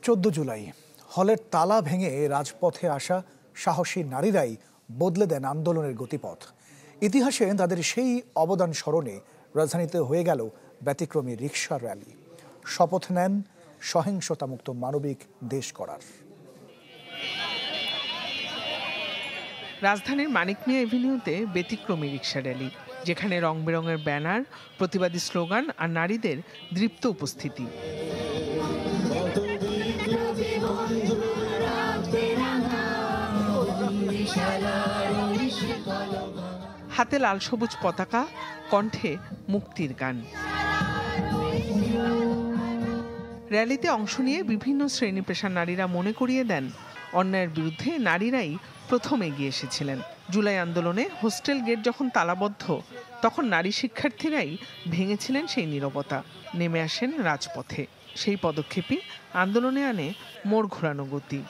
14 জুলাই হলের তালা ভেঙে রাজপথে আসা সাহসী নারীরাই বদলে দেন আন্দোলনের গতিপথ। ইতিহাসে তাদের সেই অবদান স্মরণে রাজধানীতে হয়ে গেল ব্যতিক্রমী রিকশা র্যালি। শপথ নেন সহিংসতামুক্ত মানবিক দেশ গড়ার। রাজধানীর মানিক মিয়া এভিনিউতে ব্যতিক্রমী রিকশা র্যালি, যেখানে রং বেরঙের ব্যানার, প্রতিবাদী স্লোগান আর নারীদের দৃপ্ত উপস্থিতি। হাতে লাল সবুজ পতাকা, কণ্ঠে মুক্তির গান। র্যালিতে অংশ নিয়ে বিভিন্ন শ্রেণী পেশার নারীরা মনে করিয়ে দেন, অন্যায়ের বিরুদ্ধে নারীরাই প্রথম এগিয়ে এসেছিলেন। জুলাই আন্দোলনে হোস্টেল গেট যখন তালাবদ্ধ, তখন নারী শিক্ষার্থীরাই ভেঙেছিলেন সেই নীরবতা, নেমে আসেন রাজপথে। সেই পদক্ষেপই আন্দোলনে আনে মোড় ঘোরানো গতি।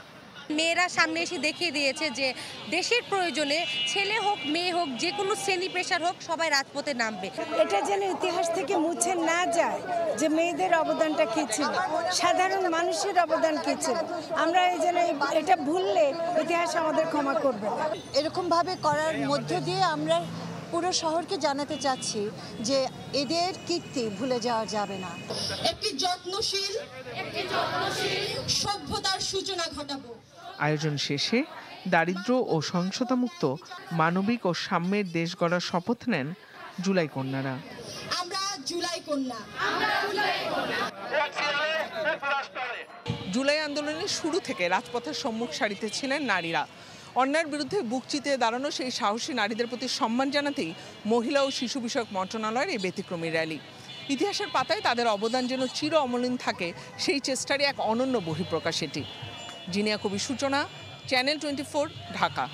মেয়েরা সামনে এসে দেখিয়ে দিয়েছে যে দেশের প্রয়োজনে ছেলে হোক মেয়ে হোক, যে কোনো শ্রেণী পেশার হোক, সবাই রাজপথে নামবে। এটা যেন ইতিহাস থেকে মুছে না যায় যে মেয়েদের অবদানটা কি ছিল, সাধারণ মানুষের অবদান কি ছিল। আমরা এই যেন এটা ভুললে ইতিহাস আমাদের ক্ষমা করবে না। এরকমভাবে করার মধ্য দিয়ে আমরা পুরো শহরকে জানাতে চাচ্ছি যে এদের কীর্তি ভুলে যাওয়া যাবে না। একটি যত্নশীল সভ্যতার সূচনা ঘটাবো। আয়োজন শেষে দারিদ্র্য ও সহিংসতামুক্ত মানবিক ও সাম্যের দেশ গড়ার শপথ নেন জুলাই কন্যারা। আমরা জুলাই কন্যা। জুলাই আন্দোলনের শুরু থেকে রাজপথের সম্মুখ সারিতে ছিলেন নারীরা। অন্যায়ের বিরুদ্ধে বুক চিতিয়ে দাঁড়ানো সেই সাহসী নারীদের প্রতি সম্মান জানাতেই মহিলা ও শিশু বিষয়ক মন্ত্রণালয়ের এই ব্যতিক্রমী র্যালি। ইতিহাসের পাতায় তাদের অবদান যেন চির অমলিন থাকে, সেই চেষ্টারই এক অনন্য বহিঃপ্রকাশ এটি। জিনিয়া কবি সূচনা, চ্যানেল 24, ঢাকা।